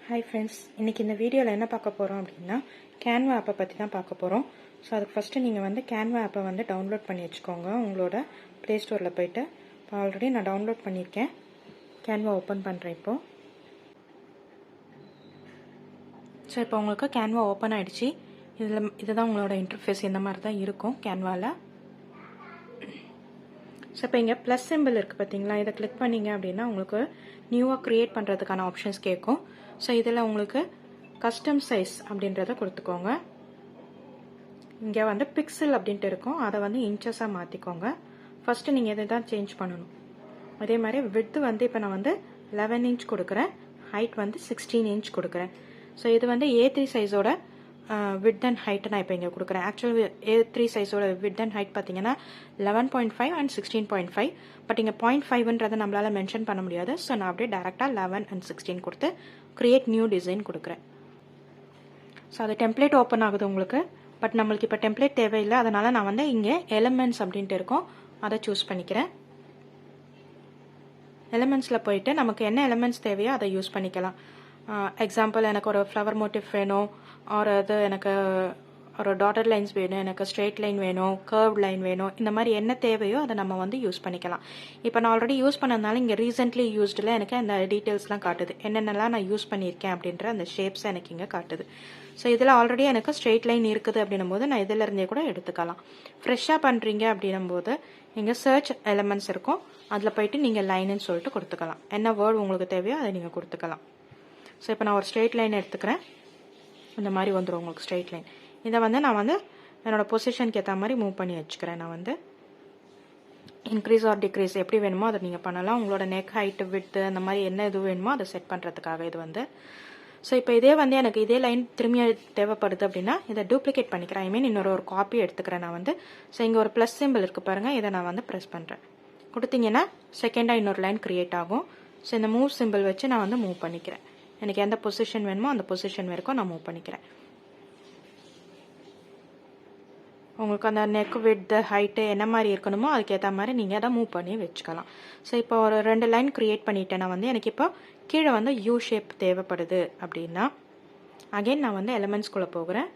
Hi friends, இன்னைக்கு இந்த வீடியோவில் என்ன பார்க்க போகிறோம் அப்படின்னா கேன்வா ஆப்பை பற்றி தான் பார்க்க போகிறோம். ஸோ அதுக்கு ஃபஸ்ட்டு நீங்கள் வந்து கேன்வா ஆப்பை வந்து டவுன்லோட் பண்ணி வச்சுக்கோங்க உங்களோட ப்ளே ஸ்டோரில் போய்ட்டு. இப்போ ஆல்ரெடி நான் டவுன்லோட் பண்ணியிருக்கேன். கேன்வா ஓப்பன் பண்ணுறேன் இப்போது. ஸோ இப்போ உங்களுக்கு கேன்வா ஓப்பன் ஆகிடுச்சு. இதுதான் உங்களோட இன்டர்ஃபேஸ். இந்த மாதிரி தான் இருக்கும் கேன்வாவில். ஸோ இப்போ இங்கே ப்ளஸ் சிம்பிள் இருக்குது பார்த்தீங்களா, இதை கிளிக் பண்ணிங்க அப்படின்னா உங்களுக்கு நியூவாக க்ரியேட் பண்ணுறதுக்கான ஆப்ஷன்ஸ் கேட்கும். ஸோ இதில் உங்களுக்கு கஸ்டம் சைஸ் அப்படின்றத கொடுத்துக்கோங்க. இங்கே வந்து பிக்சல் அப்படின்ட்டு இருக்கும், அதை வந்து இன்ச்சஸாக மாற்றிக்கோங்க. ஃபஸ்ட்டு நீங்கள் இதை தான் சேஞ்ச் பண்ணணும். அதே மாதிரி விட்த் வந்து இப்போ நான் வந்து 11 இன்ச் கொடுக்குறேன், ஹைட் வந்து 16 இன்ச் கொடுக்குறேன். ஸோ இது வந்து A3 சைஸோட விட்த் அண்ட் ஹைட்டு நான் இப்போ இங்கே கொடுக்குறேன். ஆக்சுவலி A3 சைஸோட விட்த் அண்ட் ஹைட் பார்த்தீங்கன்னா 11.5 அண்ட் 16.5. பட் இங்கே 0.5ன்றதை நம்மளால் மென்ஷன் பண்ண முடியாது. ஸோ நான் அப்படியே டேரெக்டாக 11 அண்ட் 16 கொடுத்து கிரியேட் நியூ டிசைன் கொடுக்குறேன். ஸோ அது டெம்ப்ளேட் ஓப்பன் ஆகுது உங்களுக்கு. பட் நம்மளுக்கு இப்போ டெம்ப்ளேட் தேவையில்லை, அதனால் நான் வந்து இங்கே எலிமெண்ட்ஸ் அப்படின்ட்டு இருக்கும், அதை சூஸ் பண்ணிக்கிறேன். எலிமெண்ட்ஸில் போயிட்டு நமக்கு என்ன எலிமெண்ட்ஸ் தேவையோ அதை யூஸ் பண்ணிக்கலாம். எக்ஸாம்பிள், எனக்கு ஒரு ஃப்ளவர் மோட்டிவ் வேணும், ஒரு அது எனக்கு ஒரு டாட்டர் லைன்ஸ் வேணும், எனக்கு ஸ்ட்ரெயிட் லைன் வேணும், கர்வ் லைன் வேணும். இந்த மாதிரி என்ன தேவையோ அதை நம்ம வந்து யூஸ் பண்ணிக்கலாம். இப்போ நான் ஆல்ரெடி யூஸ் பண்ணதுனால இங்கே ரீசெண்ட்லி யூஸ்டில் எனக்கு அந்த டீட்டெயில்ஸ்லாம் காட்டுது, என்னென்னலாம் நான் யூஸ் பண்ணியிருக்கேன் அப்படின்ற அந்த ஷேப்ஸ் எனக்கு இங்கே காட்டுது. ஸோ இதில் ஆல்ரெடி எனக்கு ஸ்ட்ரெயிட் லைன் இருக்குது அப்படின்னும் போது நான் இதில் இருந்தே கூட எடுத்துக்கலாம். ஃப்ரெஷ்ஷாக பண்ணுறீங்க அப்படின்னும் போது இங்கே சர்ச் எலிமெண்ட்ஸ் இருக்கும், அதில் போயிட்டு நீங்கள் லைனுன்னு சொல்லிட்டு கொடுத்துக்கலாம். என்ன வேர்டு உங்களுக்கு தேவையோ அதை நீங்கள் கொடுத்துக்கலாம். ஸோ இப்போ நான் ஒரு ஸ்ட்ரெயிட் லைன் எடுத்துக்கிறேன். இந்த மாதிரி வந்துடும் உங்களுக்கு ஸ்ட்ரெயிட் லைன். இதை வந்து நான் வந்து என்னோடய பொசிஷனுக்கு ஏற்ற மாதிரி மூவ் பண்ணி வச்சுக்கிறேன். நான் வந்து இன்க்ரீஸ் ஆர் டிக்ரீஸ் எப்படி வேணுமோ அதை நீங்கள் பண்ணலாம். உங்களோட நெக் ஹைட்டு விட்த்து அந்த மாதிரி என்ன இது வேணுமோ அதை செட் பண்ணுறதுக்காக இது வந்து. ஸோ இப்போ இதே வந்து எனக்கு இதே லைன் திரும்பி தேவைப்படுது அப்படின்னா இதை டூப்ளிகேட் பண்ணிக்கிறேன். ஐ மீன் இன்னொரு காப்பி எடுத்துக்கிறேன் நான் வந்து. ஸோ இங்கே ஒரு ப்ளஸ் சிம்பிள் இருக்குது பாருங்கள், இதை நான் வந்து ப்ரெஸ் பண்ணுறேன். கொடுத்தீங்கன்னா செகண்டாக இன்னொரு லைன் க்ரியேட் ஆகும். ஸோ இந்த மூவ் சிம்பிள் வச்சு நான் வந்து மூவ் பண்ணிக்கிறேன். எனக்கு எந்த பொசிஷன் வேணுமோ அந்த பொசிஷன் வரைக்கும் நான் மூவ் பண்ணிக்கிறேன். உங்களுக்கு அந்த நெக் விட்த்து ஹைட்டு என்ன மாதிரி இருக்கணுமோ அதுக்கேற்ற மாதிரி நீங்கள் அதை மூவ் பண்ணி வச்சுக்கலாம். ஸோ இப்போ ஒரு 2 லைன் க்ரியேட் பண்ணிட்டேன்னா வந்து எனக்கு இப்போ கீழே வந்து யூ ஷேப் தேவைப்படுது அப்படின்னா அகெயின் நான் வந்து எலிமெண்ட்ஸ்குள்ளே போகிறேன்.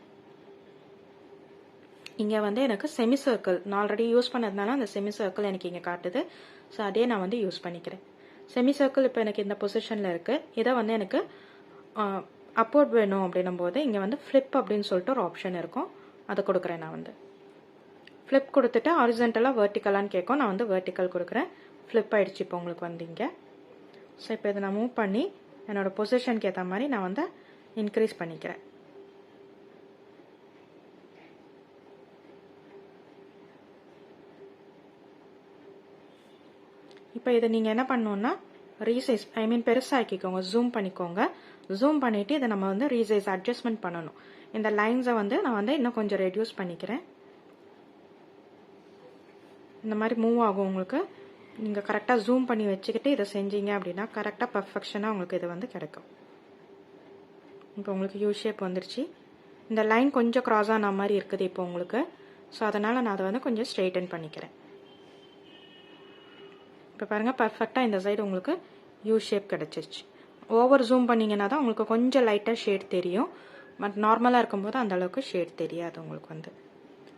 இங்கே வந்து எனக்கு செமி சர்க்கிள் நான் ஆல்ரெடி யூஸ் பண்ணதுனால அந்த செமி சர்க்கிள் எனக்கு இங்கே காட்டுது. ஸோ அதே நான் வந்து யூஸ் பண்ணிக்கிறேன். செமி சர்க்கிள் இப்போ எனக்கு இந்த பொசிஷனில் இருக்குது. இதை வந்து எனக்கு அப்போர்ட் வேணும் அப்படின்னும் போது இங்கே வந்து ஃப்ளிப் அப்படின்னு சொல்லிட்டு ஒரு ஆப்ஷன் இருக்கும், அதை கொடுக்குறேன். நான் வந்து ஃப்ளிப் கொடுத்துட்டு ஹாரிசன்டலாக வெர்டிக்கலான்னு கேட்கும், நான் வந்து வெர்டிக்கல் கொடுக்குறேன். ஃப்ளிப் ஆகிடுச்சு இப்போ உங்களுக்கு வந்து இங்கே. ஸோ இப்போ இதை நான் மூவ் பண்ணி என்னோடய பொசிஷனுக்கு ஏற்ற மாதிரி நான் வந்து இன்க்ரீஸ் பண்ணிக்கிறேன். இப்போ இதை நீங்கள் என்ன பண்ணணுன்னா ரீசைஸ் ஐ மீன் பெருசாக்கிக்கோங்க, ஜூம் பண்ணிக்கோங்க. ஜூம் பண்ணிவிட்டு இதை நம்ம வந்து ரீசைஸ் அட்ஜஸ்ட்மெண்ட் பண்ணணும். இந்த லைன்ஸை வந்து நான் வந்து இன்னும் கொஞ்சம் ரெடியூஸ் பண்ணிக்கிறேன். இந்த மாதிரி மூவ் ஆகும் உங்களுக்கு. நீங்கள் கரெக்டாக ஜூம் பண்ணி வச்சுக்கிட்டு இதை செஞ்சீங்க அப்படின்னா கரெக்டாக பர்ஃபெக்ஷனாக உங்களுக்கு இது வந்து கிடைக்கும். இப்போ உங்களுக்கு யூ ஷேப் வந்துருச்சு. இந்த லைன் கொஞ்சம் க்ராஸ் ஆன மாதிரி இருக்குது இப்போ உங்களுக்கு. ஸோ அதனால் நான் அதை வந்து கொஞ்சம் ஸ்ட்ரெயிட்டன் பண்ணிக்கிறேன். இப்போ பாருங்கள், பர்ஃபெக்டாக இந்த சைடு உங்களுக்கு யூ ஷேப் கிடச்சிருச்சு. ஓவர் ஜூம் பண்ணிங்கன்னா தான் உங்களுக்கு கொஞ்சம் லைட்டாக ஷேட் தெரியும். பட் நார்மலாக இருக்கும்போது அந்த அளவுக்கு ஷேட் தெரியாது உங்களுக்கு வந்து.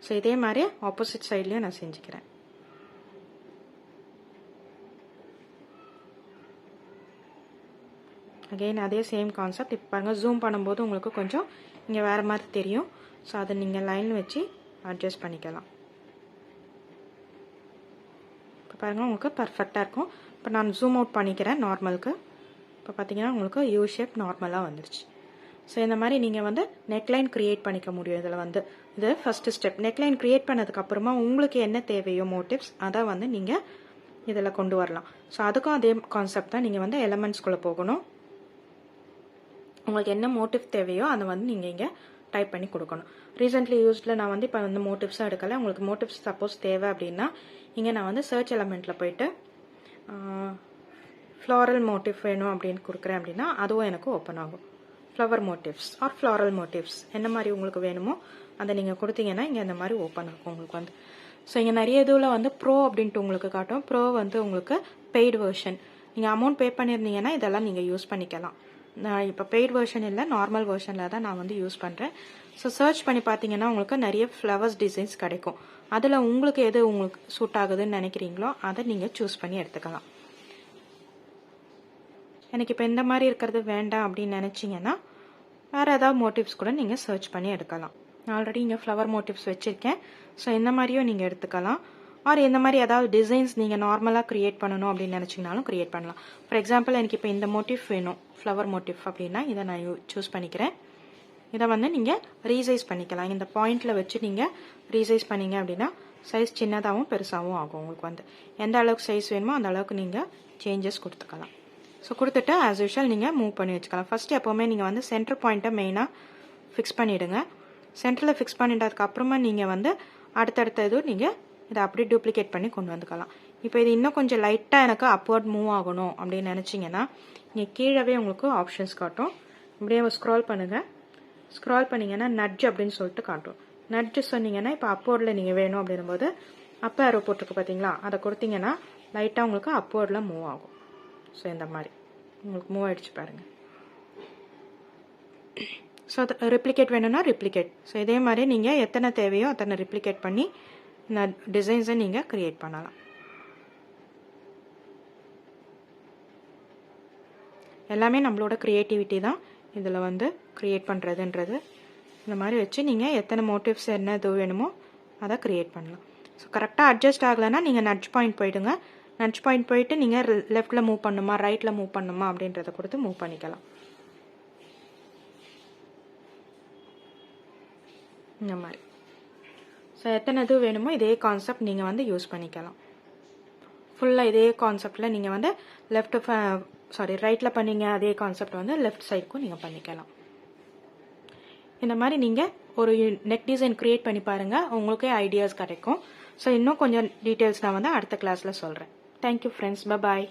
ஸோ இதே மாதிரி ஆப்போசிட் சைட்லேயும் நான் செஞ்சுக்கிறேன். அகெயின் அதே சேம் கான்செப்ட். இப்போ பாருங்கள், ஜூம் பண்ணும்போது உங்களுக்கு கொஞ்சம் இங்கே வேறு மாதிரி தெரியும். ஸோ அதை நீங்கள் லைன் வச்சு அட்ஜஸ்ட் பண்ணிக்கலாம். இப்போ பாருங்கள், உங்களுக்கு பர்ஃபெக்டாக இருக்கும். இப்போ நான் ஜூம் அவுட் பண்ணிக்கிறேன் நார்மலுக்கு. இப்போ பார்த்தீங்கன்னா உங்களுக்கு யூ ஷேப் நார்மலாக வந்துடுச்சு. ஸோ இந்த மாதிரி நீங்கள் வந்து நெக்லைன் க்ரியேட் பண்ணிக்க முடியும். இதில் வந்து இது ஃபஸ்ட்டு ஸ்டெப். நெக்லைன் க்ரியேட் பண்ணதுக்கப்புறமா உங்களுக்கு என்ன தேவையோ மோட்டிவ்ஸ் அதை வந்து நீங்கள் இதில் கொண்டு வரலாம். ஸோ அதுக்கும் அதே கான்செப்ட் தான். நீங்கள் வந்து எலிமெண்ட்ஸ்குள்ளே போகணும். உங்களுக்கு என்ன மோட்டிவ் தேவையோ அதை வந்து நீங்கள் இங்கே டைப் பண்ணி கொடுக்கணும். ரீசெண்ட்லி யூஸ்டில் நான் வந்து இப்போ வந்து மோட்டிவ்ஸாக எடுக்கலை. உங்களுக்கு மோட்டிவ்ஸ் சப்போஸ் தேவை அப்படின்னா இங்கே நான் வந்து சர்ச் எலமெண்ட்டில் போயிட்டு ஃப்ளாரல் மோட்டிவ் வேணும் அப்படின்னு கொடுக்குறேன் அப்படின்னா அதுவும் எனக்கு ஓப்பன் ஆகும். Flower motifs or floral motifs என்ன மாதிரி உங்களுக்கு வேணுமோ அதை நீங்கள் கொடுத்தீங்கன்னா இங்கே இந்த மாதிரி ஓப்பன் ஆகும் உங்களுக்கு வந்து. ஸோ இங்கே நிறைய இதில் வந்து ப்ரோ அப்படின்ட்டு உங்களுக்கு காட்டும். ப்ரோ வந்து உங்களுக்கு பெய்டு வெர்ஷன். நீங்கள் அமௌண்ட் பே பண்ணியிருந்தீங்கன்னா இதெல்லாம் நீங்கள் யூஸ் பண்ணிக்கலாம். நான் இப்போ பெய்ட் வெர்ஷன் இல்லை, நார்மல் வெர்ஷனில் தான் நான் வந்து யூஸ் பண்ணுறேன். ஸோ சர்ச் பண்ணி பார்த்தீங்கன்னா உங்களுக்கு நிறைய ஃப்ளவர்ஸ் டிசைன்ஸ் கிடைக்கும். அதில் உங்களுக்கு எது உங்களுக்கு சூட் ஆகுதுன்னு நினைக்கிறீங்களோ அதை நீங்கள் சூஸ் பண்ணி எடுத்துக்கலாம். எனக்கு இப்போ இந்த மாதிரி இருக்கிறது வேண்டாம் அப்படின்னு நினச்சிங்கன்னா வேறு ஏதாவது மோட்டிவ்ஸ் கூட நீங்கள் சர்ச் பண்ணி எடுக்கலாம். ஆல்ரெடி இங்கே ஃப்ளவர் மோட்டிவ்ஸ் வச்சுருக்கேன். ஸோ இந்த மாதிரியும் நீங்கள் எடுத்துக்கலாம். ஆர் இந்த மாதிரி ஏதாவது டிசைன்ஸ் நீங்கள் நார்மலாக க்ரியேட் பண்ணணும் அப்படின்னு நினச்சிங்கனாலும் க்ரியேட் பண்ணலாம். ஃபார் எக்ஸாம்பிள் எனக்கு இப்போ இந்த மோட்டிவ் வேணும், ஃப்ளவர் மோட்டிவ் அப்படின்னா இதை நான் சூஸ் பண்ணிக்கிறேன். இதை வந்து நீங்கள் ரீசைஸ் பண்ணிக்கலாம். இந்த பாயிண்டில் வச்சு நீங்கள் ரீசைஸ் பண்ணிங்க அப்படின்னா சைஸ் சின்னதாகவும் பெருசாகவும் ஆகும். உங்களுக்கு வந்து எந்த அளவுக்கு சைஸ் வேணுமோ அந்த அளவுக்கு நீங்கள் சேஞ்சஸ் கொடுத்துக்கலாம். ஸோ கொடுத்துட்டு ஆஸ் யூஷுவல் நீங்கள் மூவ் பண்ணி வச்சுக்கலாம். ஃபஸ்ட்டு எப்போவுமே நீங்கள் வந்து சென்டர் பாயிண்ட்டை மெயினாக ஃபிக்ஸ் பண்ணிவிடுங்க. சென்டரில் ஃபிக்ஸ் பண்ணிட்டதுக்கு அப்புறமா நீங்கள் வந்து அடுத்தடுத்த இது நீங்கள் இதை அப்படியே டூப்ளிகேட் பண்ணி கொண்டு வந்துக்கலாம். இப்போ இது இன்னும் கொஞ்சம் லைட்டாக எனக்கு அப்வர்ட் மூவ் ஆகணும் அப்படின்னு நினச்சிங்கன்னா நீங்கள் கீழவே உங்களுக்கு ஆப்ஷன்ஸ் காட்டும். இப்படியே ஸ்க்ரால் பண்ணுங்கள். ஸ்க்ரால் பண்ணிங்கன்னா நட்ஜ் அப்படின்னு சொல்லிட்டு காட்டும். நட்ஜ் சொன்னீங்கன்னா இப்போ அப்வர்டில் நீங்கள் வேணும் அப்படின்னும்போது அப்போ ஆரோ போட்டிருக்கு பார்த்தீங்களா, அதை கொடுத்தீங்கன்னா லைட்டாக உங்களுக்கு அப்வர்டில் மூவ் ஆகும். ஸோ இந்த மாதிரி உங்களுக்கு மூவ் ஆகிடுச்சு பாருங்கள். ஸோ அது ரிப்ளிகேட் வேணும்னா ரிப்ளிகேட். ஸோ இதே மாதிரி நீங்கள் எத்தனை தேவையோ அத்தனை ரிப்ளிகேட் பண்ணி இந்த டிசைன்ஸை நீங்கள் க்ரியேட் பண்ணலாம். எல்லாமே நம்மளோட க்ரியேட்டிவிட்டி தான் இதில் வந்து க்ரியேட் பண்ணுறதுன்றது. இந்த மாதிரி வச்சு நீங்கள் எத்தனை மோட்டிவ்ஸ் என்ன இது வேணுமோ அதை க்ரியேட் பண்ணலாம். ஸோ கரெக்டாக அட்ஜஸ்ட் ஆகலைன்னா நீங்கள் நட்ஜ் பாயிண்ட் போயிடுங்க. நட்ஜ் பாயிண்ட் போயிட்டு நீங்கள் லெஃப்ட்டில் மூவ் பண்ணுமா ரைட்டில் மூவ் பண்ணுமா அப்படின்றத கொடுத்து மூவ் பண்ணிக்கலாம். இந்த மாதிரி ஸோ எத்தனை இது வேணுமோ இதே கான்செப்ட் நீங்கள் வந்து யூஸ் பண்ணிக்கலாம். ஃபுல்லாக இதே கான்செப்டில் நீங்கள் வந்து ரைட்டில் பண்ணீங்க அதே கான்செப்ட் வந்து லெஃப்ட் சைடுக்கும் நீங்கள் பண்ணிக்கலாம். இந்த மாதிரி நீங்கள் ஒரு நெக் டிசைன் க்ரியேட் பண்ணி பாருங்கள், உங்களுக்கே ஐடியாஸ் கிடைக்கும். ஸோ இன்னும் கொஞ்சம் டீட்டெயில்ஸ் நான் வந்து அடுத்த கிளாஸில் சொல்கிறேன். Thank you friends, bye bye.